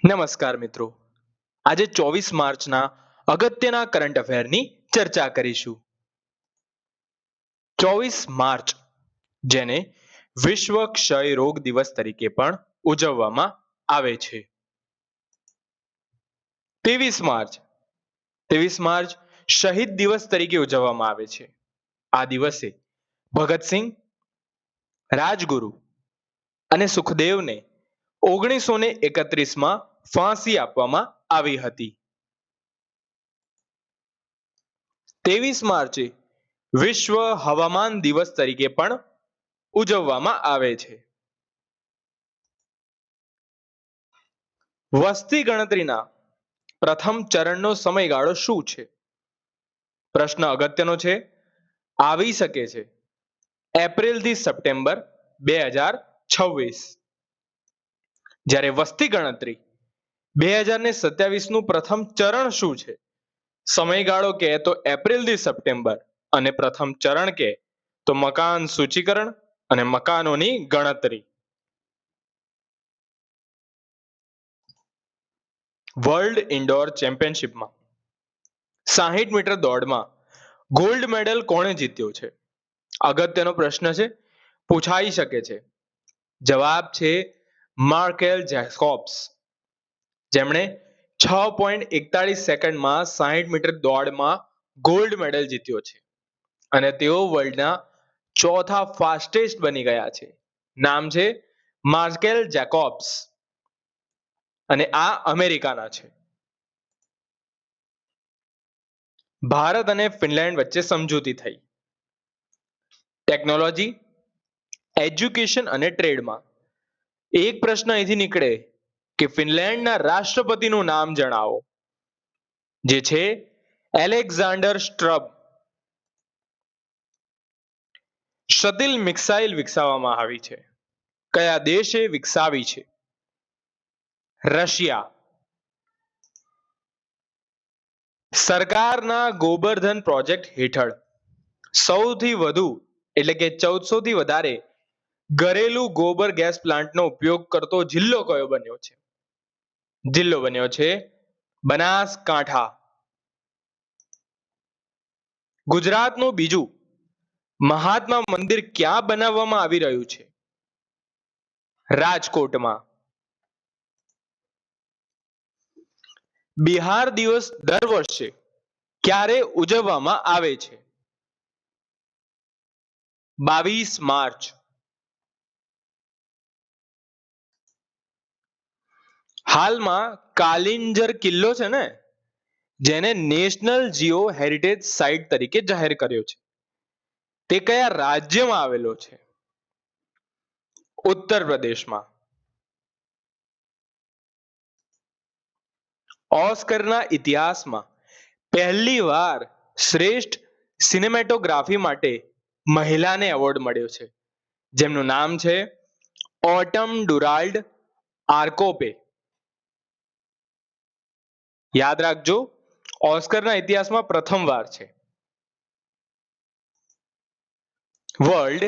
નમસ્કાર મિત્રો. આજે 24 માર્ચના અગત્યના કરંટ અફેરની ચર્ચા કરીશું. 24 માર્ચ, જેને વિશ્વ ક્ષય રોગ દિવસ તરીકે પણ ઉજવવામાં આવે છે. 23 માર્ચ, 23 માર્ચ શહીદ દિવસ તરીકે ઉજવવામાં આવે છે. આ દિવસે ભગતસિંહ, રાજગુરુ અને સુખદેવને 1931માં ફાંસી આપવામાં આવી હતી. 23 માર્ચે વિશ્વ હવામાન દિવસ તરીકે પણ ઉજવવામાં આવે છે. વસ્તી ગણતરીના પ્રથમ ચરણનો સમયગાળો શું છે? પ્રશ્ન અગત્યનો છે. આવી શકે છે એપ્રિલથી સપ્ટેમ્બર 2026. જ્યારે વસ્તી ગણતરી 2027નું પ્રથમ ચરણ શું છે? સમયગાળો કહે તો એપ્રિલથી સપ્ટેમ્બર અને પ્રથમ ચરણ કહે તો મકાન સૂચીકરણ અને મકાનોની ગણતરી. વર્લ્ડ ઇન્ડોર ચેમ્પિયનશિપમાં 60 મીટર દોડમાં ગોલ્ડ મેડલ કોણે જીત્યો છે? અગત્યનો પ્રશ્ન છે, પૂછાઈ શકે છે. જવાબ છે માર્કેલ જેકોબ્સ, જેમણે 6.41 સેકન્ડમાં 60 મીટર દોડમાં ગોલ્ડ મેડલ જીત્યો છે અને તેઓ વર્લ્ડના ચોથા ફાસ્ટેસ્ટ બની ગયા છે. નામ છે માર્કેલ જેકોબ્સ અને આ અમેરિકાના છે. ભારત અને ફિનલેન્ડ વચ્ચે સમજૂતી થઈ. ટેકનોલોજી, એજ્યુકેશન અને ટ્રેડમાં એક પ્રશ્ન અહીંથી નીકળે કે ફિનલેન્ડના રાષ્ટ્રપતિનું નામ જણાવો, જે છે એલેક્ઝાન્ડર સ્ટ્રબ. શતિલ મિસાઇલ વિકસાવવામાં આવી છે. કયા દેશે વિકસાવી છે? રશિયા. સરકારના ગોબરધન પ્રોજેક્ટ હેઠળ સૌથી વધુ એટલે કે 1400 થી વધારે ઘરેલું ગોબર ગેસ પ્લાન્ટનો ઉપયોગ કરતો જિલ્લો કયો બન્યો છે? જિલ્લો બન્યો છે બનાસકાંઠા. ગુજરાતનું બીજું મહાત્મા મંદિર ક્યાં બનાવવામાં આવી રહ્યું છે? રાજકોટમાં. બિહાર દિવસ દર વર્ષે ક્યારે ઉજવવામાં આવે છે? 22 માર્ચ. હાલમાં કાલિંજર કિલ્લો છે ને, જેને નેશનલ જીઓ હેરિટેજ સાઇટ તરીકે જાહેર કર્યો છે, તે કયા રાજ્યમાં આવેલો છે? ઉત્તર પ્રદેશમાં. ઓસ્કરના ઇતિહાસમાં પહેલી વાર શ્રેષ્ઠ સિનેમેટોગ્રાફી માટે મહિલાને એવોર્ડ મળ્યો છે, જેમનું નામ છે ઓટમ ડુરાલ્ડ આર્કોપે. યાદ રાખજો, ઓસ્કરના ઇતિહાસમાં પ્રથમવાર છે. વર્લ્ડ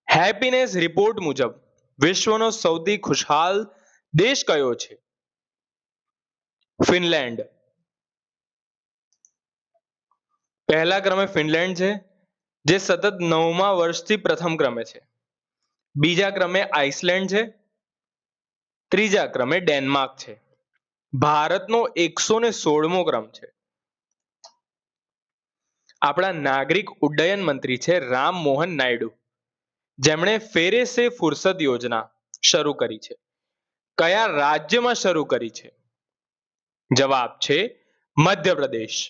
હેપીનેસ રિપોર્ટ મુજબ વિશ્વનો સૌથી ખુશહાલ દેશ કયો છે? ફિનલેન્ડ. પહેલા ક્રમે ફિનલેન્ડ છે, જે સતત 9મા વર્ષથી પ્રથમ ક્રમે છે. બીજા ક્રમે આઇસલેન્ડ છે. ત્રીજા ક્રમે ડેનમાર્ક છે. ભારતનો 116મો ક્રમ છે. આપણા નાગરિક ઉડ્ડયન મંત્રી છે રામ મોહન નાયડુ, જેમણે ફેરે સે ફુરસત યોજના શરૂ કરી છે. કયા રાજ્યમાં શરૂ કરી છે? જવાબ છે મધ્યપ્રદેશ.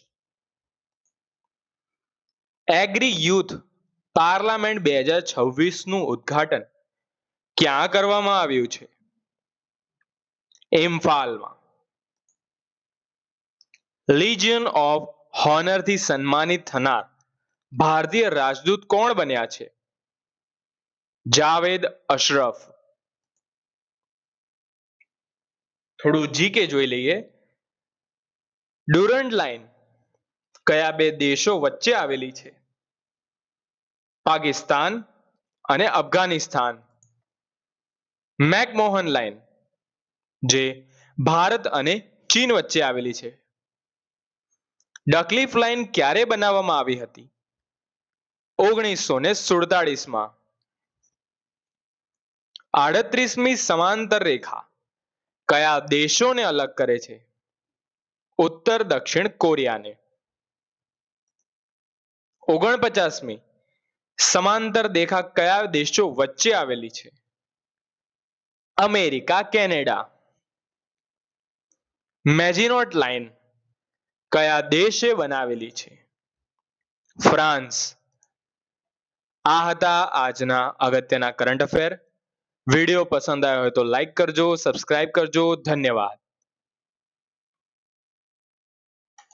એગ્રી યુથ પાર્લામેન્ટ 2026નું ઉદ્ઘાટન ક્યાં કરવામાં આવ્યું છે? ઇમ્ફાલમાં. લીજિયન ઓફ હોનરથી સન્માનિત થનાર ભારતીય રાજદૂત કોણ બન્યા છે? જાવેદ અશરફ. થોડું જીકે જોઈ લઈએ. ડુરન્ડ લાઇન કયા બે દેશો વચ્ચે આવેલી છે? પાકિસ્તાન અને અફઘાનિસ્તાન. મેકમોહન લાઇન, જે ભારત અને ચીન વચ્ચે આવેલી છે. ડકલીફ લાઇન ક્યારે બનાવવામાં આવી હતી? 1947માં. 38મી સમાંતર રેખા કયા દેશોને અલગ કરે છે? ઉત્તર દક્ષિણ કોરિયાને. 49મી સમાંતર રેખા કયા દેશો વચ્ચે આવેલી છે? America Canada. મેજિનોટ લાઇન કયા દેશે બનાવેલી છે? ફ્રાન્સ. આ હતા આજના અગત્યના કરંટ અફેર. વિડીયો પસંદ આવ્યો હોય તો લાઈક કરજો, સબસ્ક્રાઇબ કરજો. ધન્યવાદ.